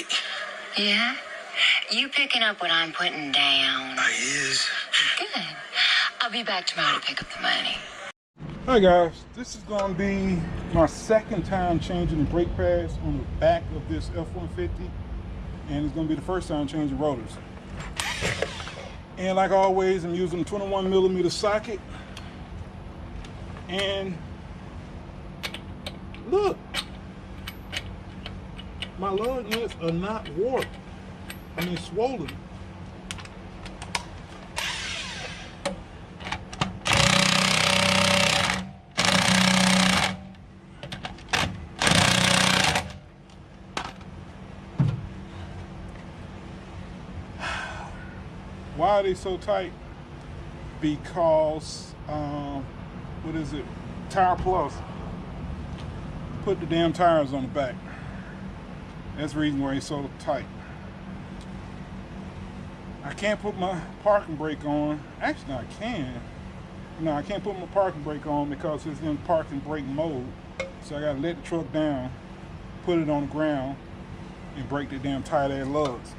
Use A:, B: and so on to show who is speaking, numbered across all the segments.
A: right.
B: Yeah? You picking up what I'm putting down?
A: I is.
B: Good. I'll be back tomorrow to pick up the money.
C: Hi guys, this is going to be my second time changing the brake pads on the back of this F-150, and it's going to be the first time changing rotors. And like always, I'm using a 21mm socket, and look, my lug nuts are not warped. I mean swollen. Why are they so tight? Because what is it? Tire Plus put the damn tires on the back. That's the reason why it's so tight. I can't put my parking brake on. Actually, I can. No, I can't put my parking brake on because it's in parking brake mode. So I gotta let the truck down, put it on the ground, and break the damn tight ass lugs.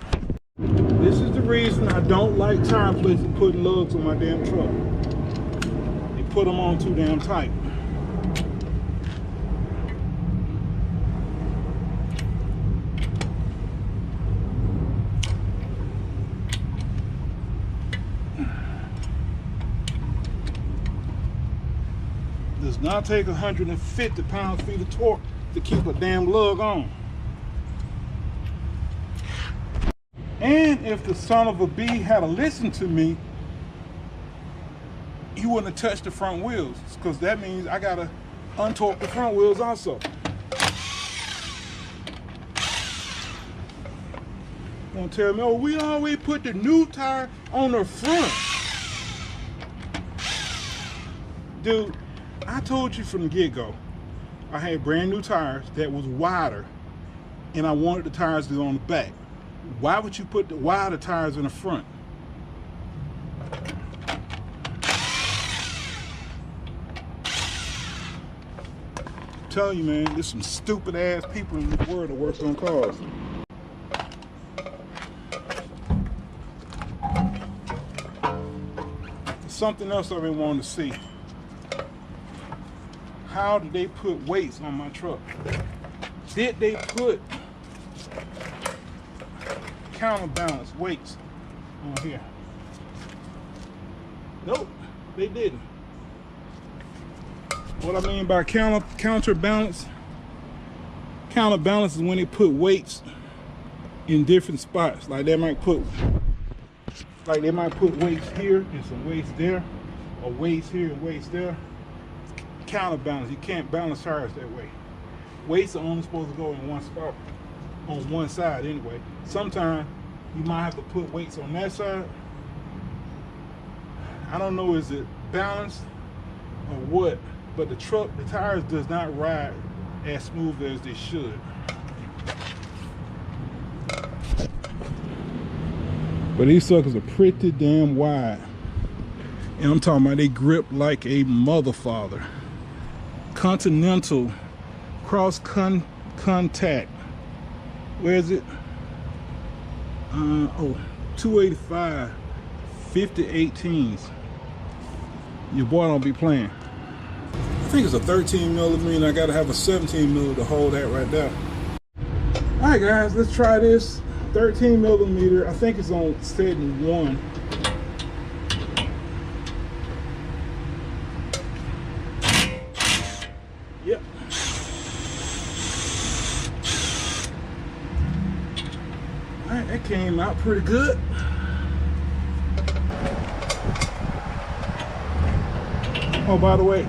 C: This is the reason I don't like tire places putting lugs on my damn truck. They put them on too damn tight. Does not take 150 pound-feet of torque to keep a damn lug on. And if the son of a bee had listened to me, he wouldn't have touched the front wheels, because that means I gotta untorque the front wheels also. Don't tell me, oh, we always put the new tire on the front. Dude, I told you from the get-go, I had brand new tires that was wider, and I wanted the tires to go on the back. Why would you put the wider tires in the front? I'm telling you, man, there's some stupid ass people in this world that work on cars. Something else I've been wanting to see. How did they put weights on my truck? Did they put counterbalance weights on here? Nope, they didn't. What I mean by counterbalance is when they put weights in different spots. Like they might put weights here and some weights there, or weights here and weights there. Counterbalance. You can't balance tires that way. Weights are only supposed to go in one spot, on one side anyway. Sometimes you might have to put weights on that side. I don't know, is it balanced or what, but the tires does not ride as smooth as they should. But these suckers are pretty damn wide. And I'm talking about they grip like a mother father. Continental cross contact. Where is it? 285 50/18s. Your boy don't be playing. I think it's a 13mm, and I gotta have a 17mm to hold that right there. All right, guys, let's try this 13mm. I think it's on setting 1. Yep. All right, that came out pretty good. Oh, by the way,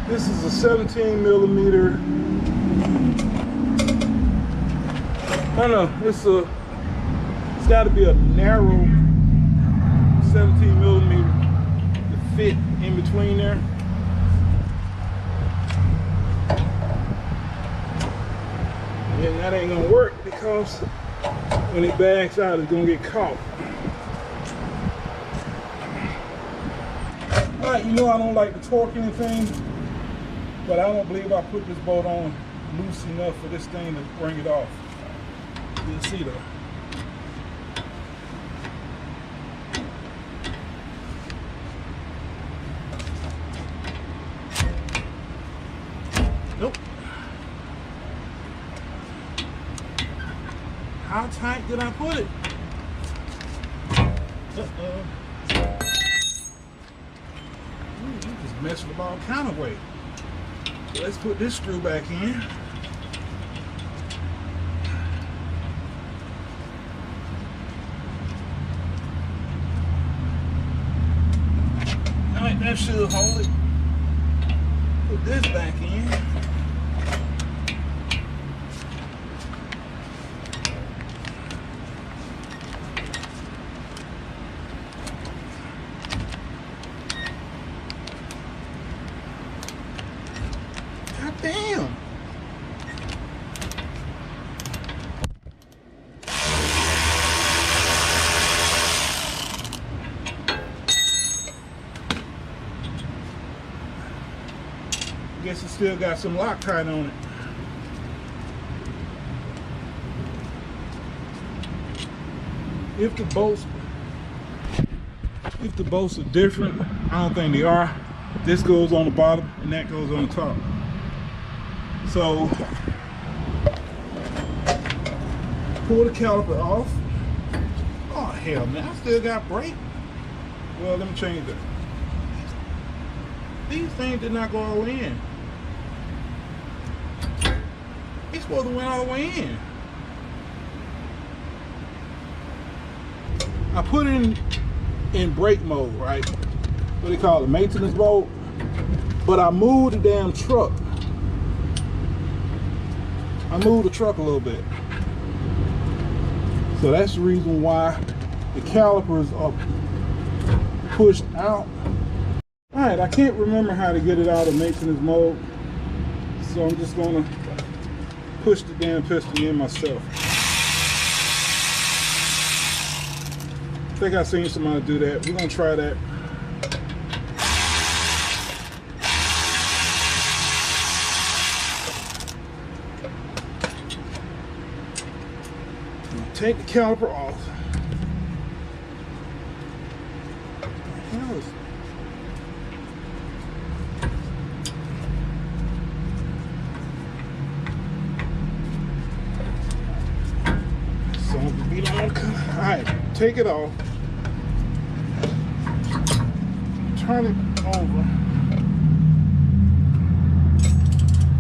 C: this is a 17mm. Oh no, it's got to be a narrow 17mm to fit in between there. And that ain't gonna work because when it bags out, it's gonna get caught. Alright, you know I don't like to torque anything, but I don't believe I put this bolt on loose enough for this thing to bring it off. You'll see though. Nope. How tight did I put it? Uh-oh. You just messed with all kind of weight. So let's put this screw back in. Alright, that should hold it. Put this back in. God damn. Guess it still got some Loctite on it. If the bolts are different, I don't think they are. This goes on the bottom and that goes on the top. So pull the caliper off. Oh hell man, I still got brake. Well, let me change that. These things did not go all the way in. It's supposed to went all the way in. I put it in brake mode, right? What do they call it? Maintenance mode. But I moved the damn truck. I moved the truck a little bit. So that's the reason why the calipers are pushed out. Alright, I can't remember how to get it out of maintenance mode. So I'm just gonna push the damn piston in myself. I think I've seen somebody do that. We're gonna try that. Take the caliper off. What the hell is it? Alright, take it off. Turn it over.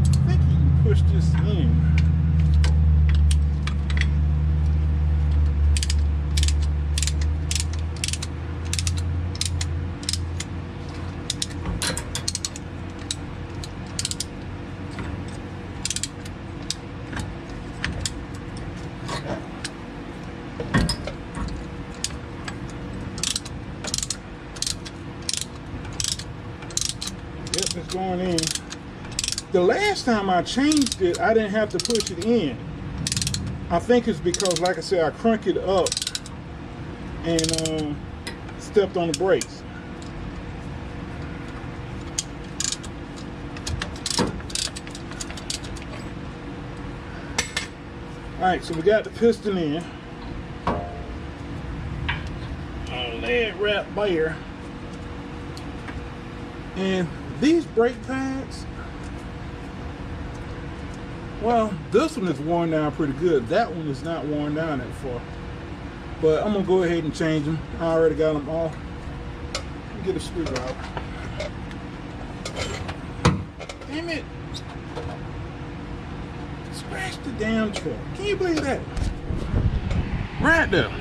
C: I think you can push this in. It's going in. The last time I changed it, I didn't have to push it in. I think it's because, like I said, I cranked it up and stepped on the brakes. Alright, so we got the piston in. Lead wrap there. And these brake pads, well, this one is worn down pretty good. That one is not worn down that far. But I'm gonna go ahead and change them. I already got them off. Get a screwdriver. Damn it. Scratch the damn truck. Can you believe that? Right there.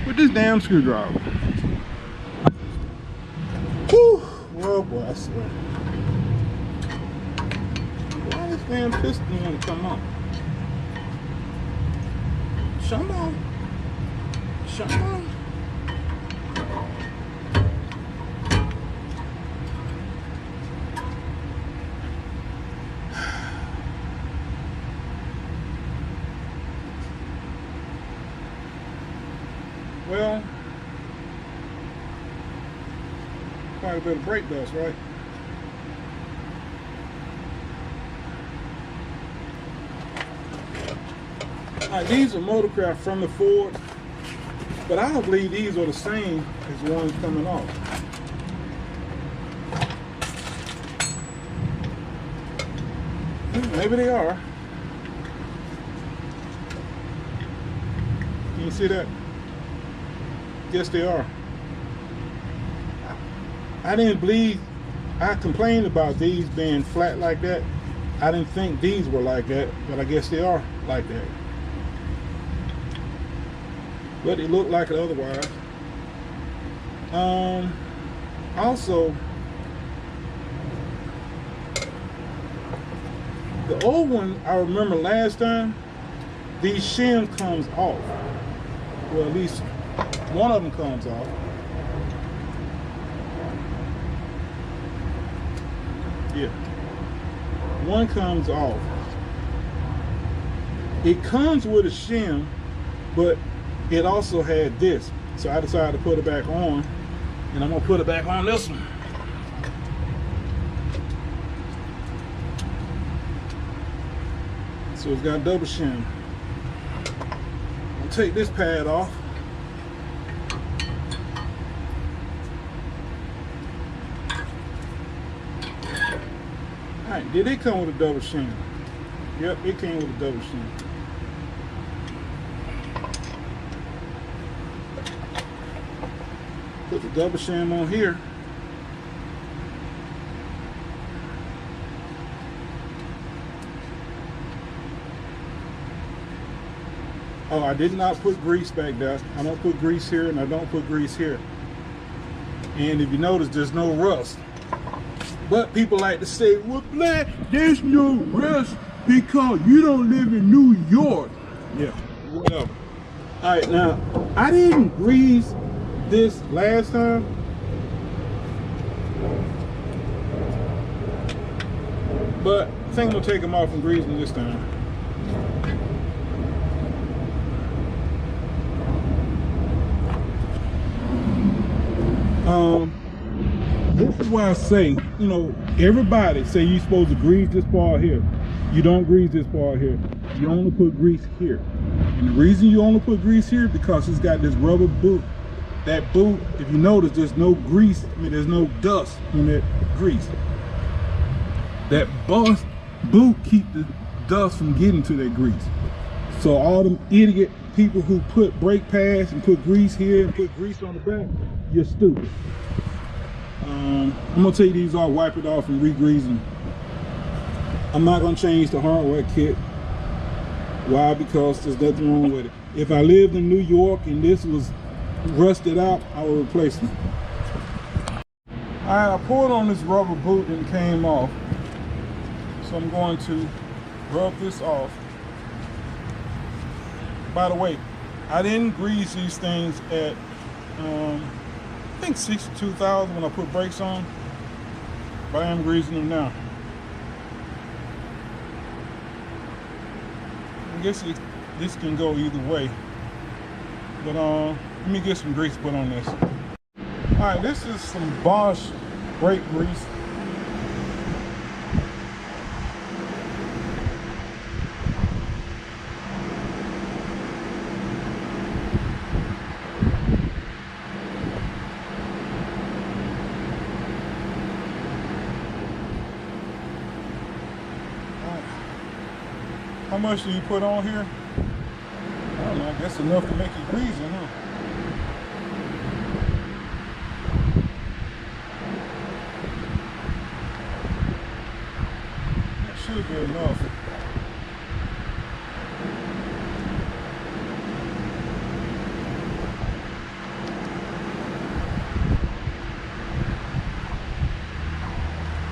C: With this damn screwdriver. Whew. Oh boy, I swear. Why this damn piston want to come up? Come on. Come on. Well, quite a bit of brake dust, right? These are Motorcraft from the Ford, but I don't believe these are the same as the ones coming off. Maybe they are. Can you see that? Yes, they are. I didn't believe, I complained about these being flat like that. I didn't think these were like that, but I guess they are like that. But they look like it otherwise. Also, the old one, I remember last time, these shims comes off. Well, at least one of them comes off. Yeah. One comes off. It comes with a shim, but it also had this. So I decided to put it back on, and I'm gonna put it back on this one. So it's got double shim. I'll take this pad off. Alright, did it come with a double shim? Yep, it came with a double shim. Put the double shim on here. Oh, I did not put grease back there. I don't put grease here, and I don't put grease here. And if you notice, there's no rust. But people like to say, well, Black, there's no rust because you don't live in New York. Yeah, whatever. All right, now, I didn't grease this last time. But I think I'm gonna take them off and grease them this time. This is why I say, you know, everybody say you're supposed to grease this part here. You don't grease this part here. You only put grease here. And the reason you only put grease here is because it's got this rubber boot. That boot, if you notice, there's no grease, there's no dust on that grease. That boot keep the dust from getting to that grease. So all them idiot people who put brake pads and put grease here and put grease on the back, you're stupid. I'm gonna take these off, wipe it off, and re-grease them. I'm not gonna change the hardware kit. Why? Because there's nothing wrong with it. If I lived in New York and this was rusted out, I would replace them. All right, I pulled on this rubber boot and it came off. So I'm going to rub this off. By the way, I didn't grease these things at I think 62,000 when I put brakes on, but I am greasing them now. I guess this can go either way, but let me get some grease put on this. All right, this is some Bosch brake grease. How much do you put on here? I don't know, I guess enough to make it greasy, huh? That should be enough.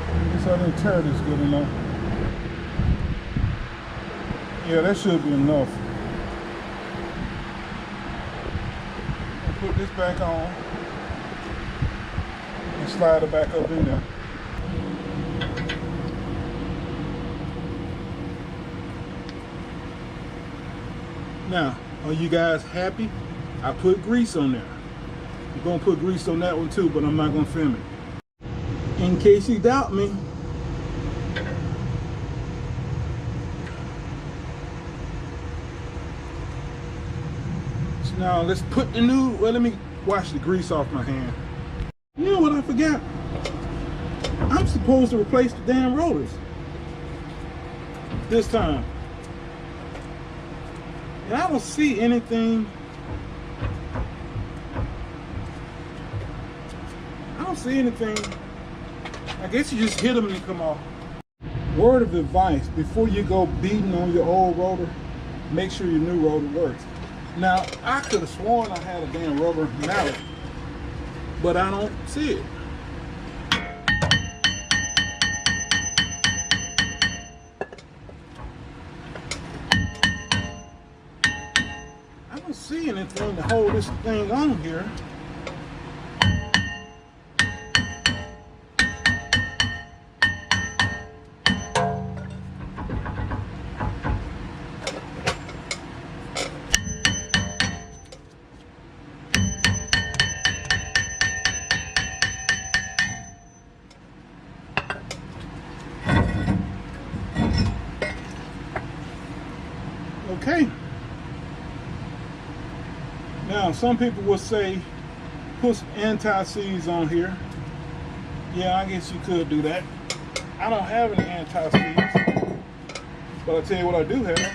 C: I guess I didn't tear this good enough. Yeah, that should be enough. I'll put this back on and slide it back up in there. Now, are you guys happy? I put grease on there. I'm gonna put grease on that one too, but I'm not gonna film it. In case you doubt me, Now let's put the new, well, let me wash the grease off my hand. You know what I forgot? I'm supposed to replace the damn rotors this time. And I don't see anything. I don't see anything. I guess you just hit them and they come off. Word of advice, before you go beating on your old rotor, make sure your new rotor works. Now, I could have sworn I had a damn rubber mallet, but I don't see it. I don't see anything to hold this thing on here. Okay. Now, some people will say, put some anti-seize on here. Yeah, I guess you could do that. I don't have any anti-seize, but I'll tell you what I do have.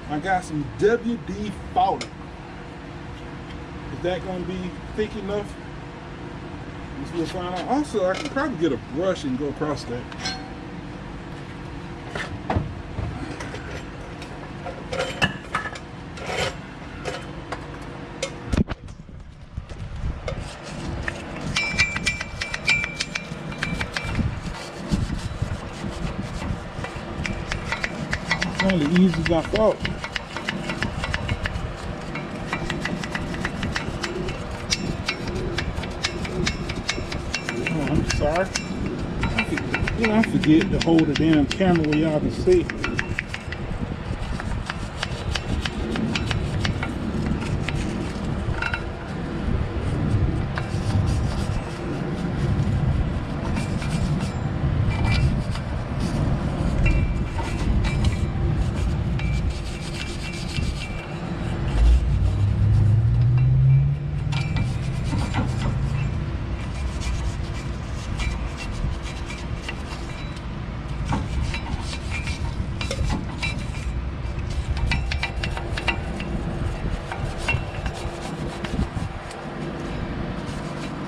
C: I got some WD-40. Is that going to be thick enough? We'll find out. Also, I can probably get a brush and go across that. Only easy as I thought. Oh, I'm sorry. I forget to hold the damn camera where y'all can see.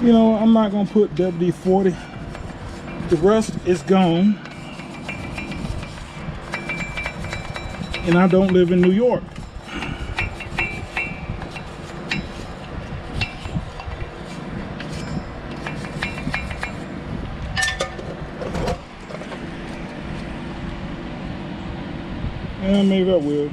C: You know, I'm not gonna put WD-40. The rust is gone. And I don't live in New York. Yeah, maybe I will.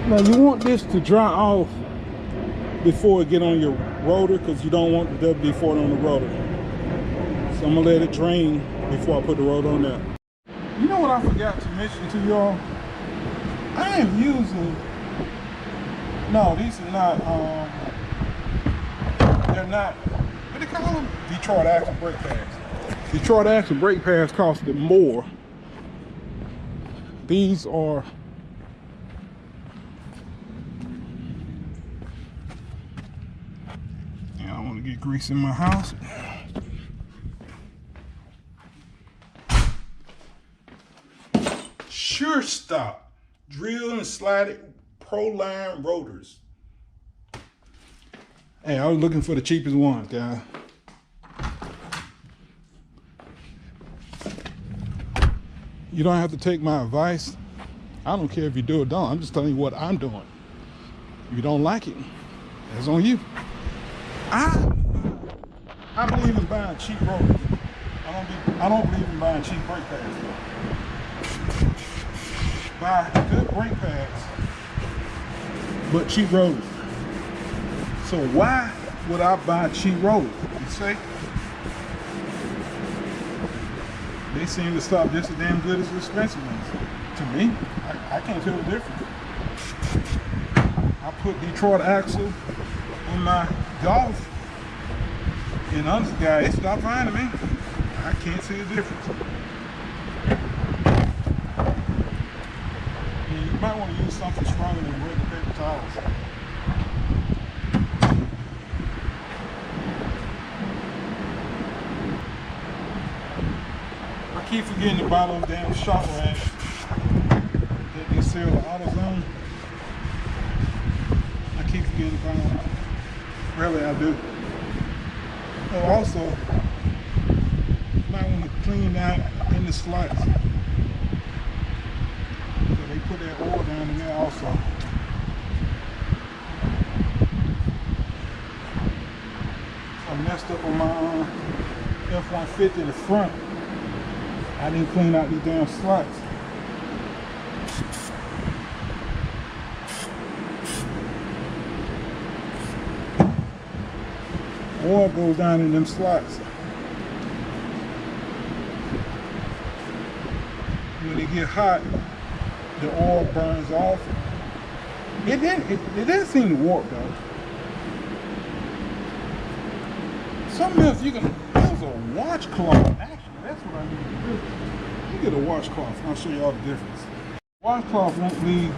C: Now you want this to dry off before it get on your rotor, because you don't want the WD-40 on the rotor. So I'm gonna let it drain before I put the rotor on there. You know what I forgot to mention to y'all? I am using, no, these are not, they're not, what do they call them? Detroit axle brake pads. Detroit axle brake pads costed more. These are, yeah, I want to get grease in my house. Sure Stop drill and slided pro-line rotors. Hey, I was looking for the cheapest one, guys. You don't have to take my advice. I don't care if you do or don't. I'm just telling you what I'm doing. If you don't like it, that's on you. I believe in buying cheap rotors. I don't believe in buying cheap brake pads. Buy good brake pads, but cheap rotors. So why would I buy cheap rotors? You see? They seem to stop just as damn good as the expensive ones. To me, I can't tell the difference. I put Detroit axle on my Golf. And honest guy, it stopped finding me. I can't see the difference. Yeah, you might want to use something stronger than regular paper towels. I keep forgetting to buy those damn shop rags that they sell at AutoZone. I keep forgetting to buy them. Really, I do. Oh, also, you might want to clean that in the slots. So they put that oil down in there also. I messed up on my F-150 in the front. I didn't clean out these damn slots. Oil goes down in them slots. When they get hot, the oil burns off. It didn't seem to warp though. Something else you can, there's a washcloth. Actually, that's what I need to do. You get a washcloth, and I'll show you all the difference. Washcloth won't leave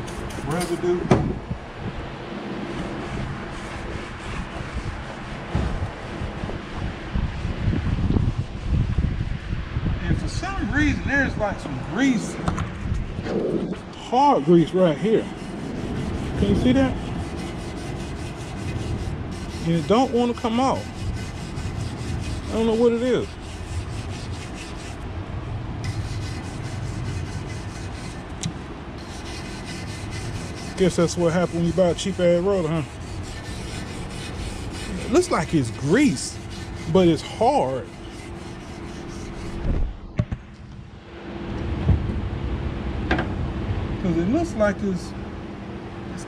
C: residue. For some reason, there's like some grease, hard grease right here. Can you see that? And it don't want to come out. I don't know what it is. Guess that's what happened when you buy a cheap ass rotor, huh? It looks like it's grease, but it's hard. Because it looks like it's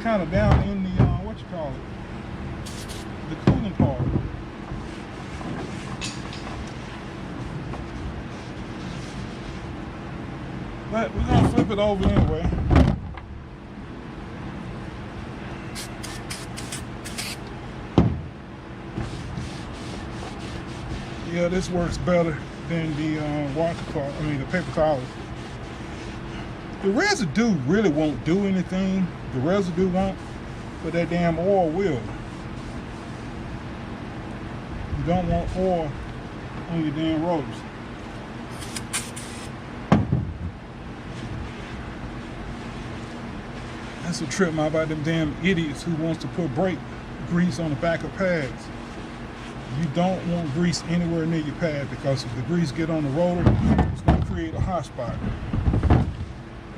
C: kind of down in the, what you call it, the cooling part. But we're going to flip it over anyway. Yeah, this works better than the washcloth, the paper towels. The residue really won't do anything. The residue won't, but that damn oil will. You don't want oil on your damn rotors. That's what tripped me about them damn idiots who wants to put brake grease on the back of pads. You don't want grease anywhere near your pad, because if the grease get on the rotor, it's going to create a hot spot.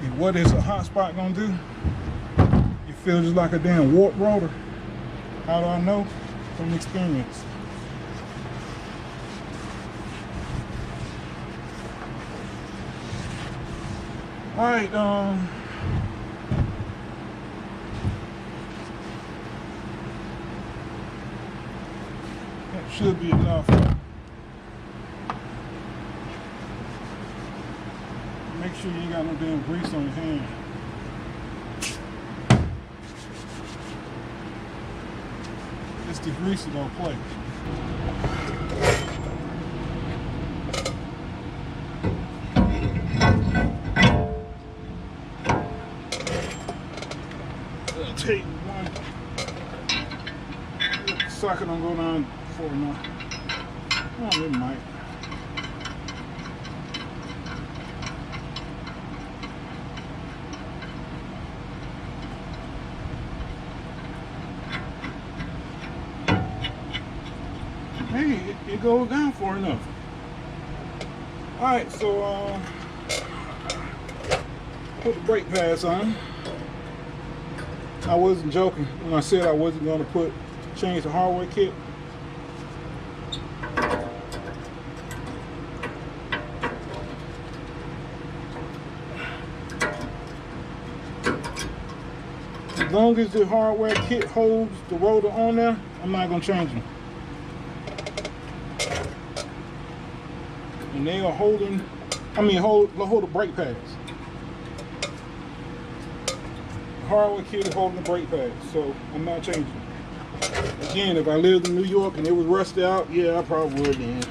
C: And what is a hot spot going to do? It feels just like a damn warped rotor. How do I know? From experience. Alright, that should be enough. Make sure you ain't got no damn grease on your hand. It's the grease that don't play. I'll take one. The socket don't go down for enough. Oh, it might. Hey, it goes down far enough. Alright, so put the brake pads on. I wasn't joking when I said I wasn't going to change the hardware kit. As long as the hardware kit holds the rotor on there, I'm not going to change them. And they are holding, hold the brake pads. The hardware kit is holding the brake pads, so I'm not changing them. Again, if I lived in New York and it was rusted out, yeah, I probably would then.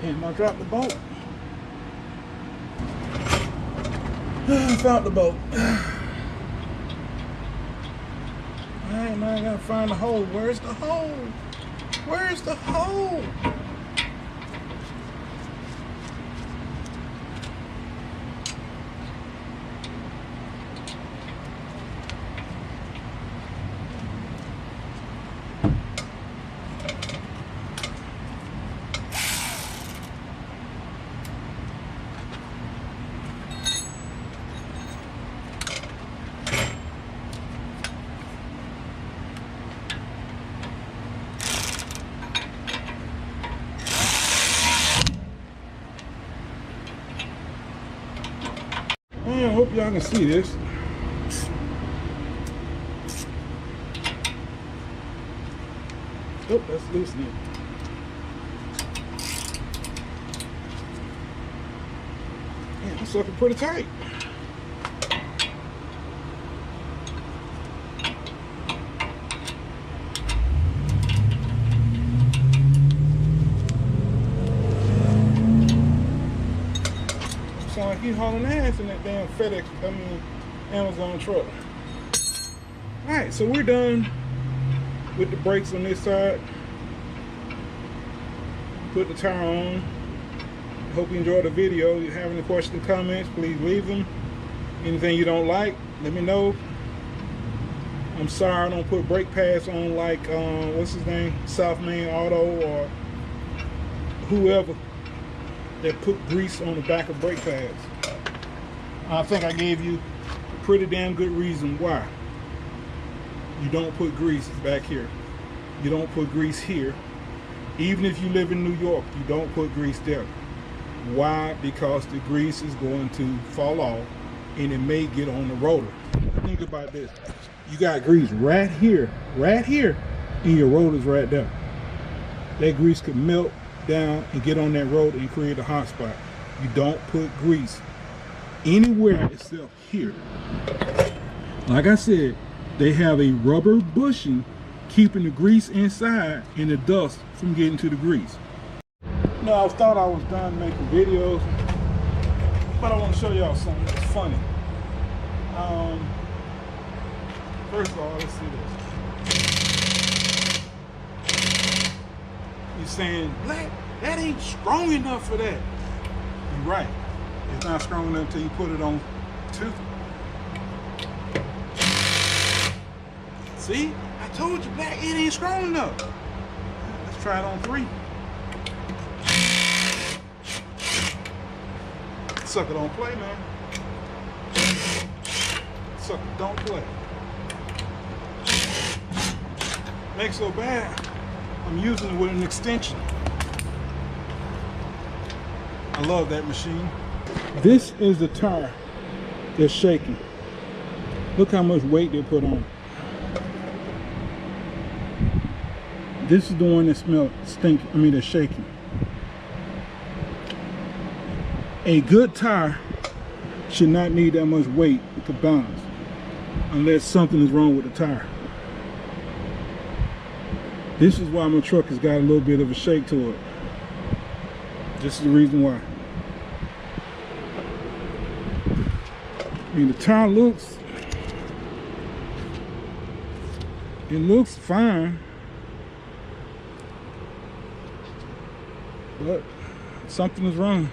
C: And I dropped the bolt. I found the bolt. Alright, now I gotta find the hole. Where's the hole? Where's the hole? I hope y'all can see this. Oh, that's loosening. Man, that sucker pretty tight. Sound like he's hauling ass in that damn Amazon truck. Alright, so we're done with the brakes on this side. Put the tire on. Hope you enjoyed the video. If you have any questions or comments, please leave them. Anything you don't like, let me know. I'm sorry I don't put brake pads on like, what's his name? South Main Auto or whoever that put grease on the back of brake pads. I think I gave you a pretty damn good reason why. You don't put grease back here. You don't put grease here. Even if you live in New York, you don't put grease there. Why? Because the grease is going to fall off and it may get on the rotor. Think about this. You got grease right here, and your rotor's right there. That grease could melt down and get on that rotor and create a hot spot. You don't put grease anywhere except here. Like I said, they have a rubber bushing keeping the grease inside and the dust from getting to the grease. Now, I thought I was done making videos, but I want to show y'all something that's funny. First of all, let's see this. You're saying, Black, that ain't strong enough for that. You're right. It's not strong enough until you put it on 2. See? I told you, Black, it ain't strong enough. Let's try it on 3. Sucker don't play, man. Sucker don't play. Makes so bad, I'm using it with an extension. I love that machine. This is the tire that's shaking. Look how much weight they put on it. This is the one that that's shaking. A good tire should not need that much weight to balance unless something is wrong with the tire. This is why my truck has got a little bit of a shake to it. This is the reason why. I mean, the tire looks fine, but something is wrong.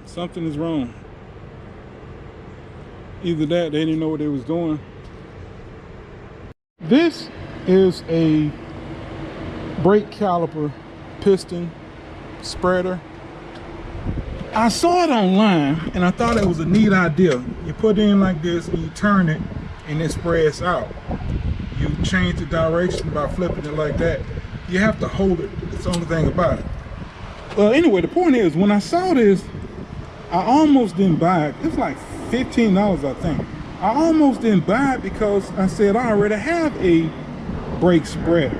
C: Something is wrong. Either that, they didn't know what they was doing. This is a brake caliper piston spreader. I saw it online and I thought it was a neat idea. You put it in like this and you turn it and it spreads out. You change the direction by flipping it like that. You have to hold it. That's the only thing about it. Well, anyway, the point is, when I saw this, I almost didn't buy it. It's like $15, I think. I almost didn't buy it because I said I already have a brake spreader.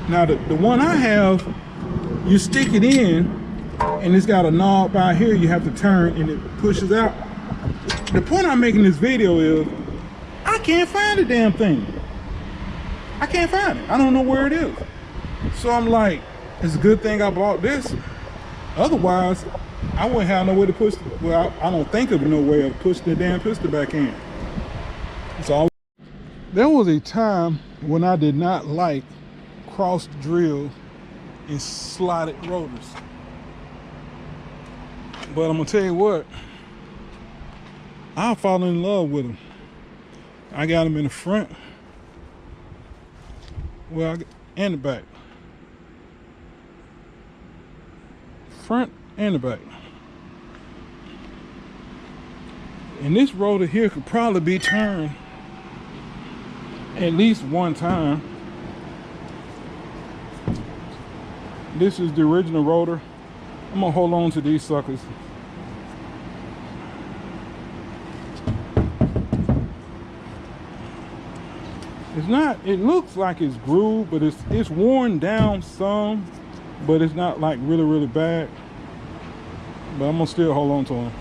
C: Now the one I have, you stick it in and it's got a knob out here you have to turn and it pushes out. The point I'm making this video is I can't find the damn thing. I can't find it. I don't know where it is. So I'm like, it's a good thing I bought this. Otherwise, I wouldn't have no way to push. Well, I don't think of no way of pushing the damn pistol back in. So there was a time when I did not like cross drill and slotted rotors. But I'm gonna tell you what, I'll fall in love with them. I got them in the front, well, and the back. Front and the back. And this rotor here could probably be turned at least one time. This is the original rotor. I'm gonna hold on to these suckers. It's not, it looks like it's grooved, but it's worn down some, but it's not like really bad. But I'm gonna still hold on to them.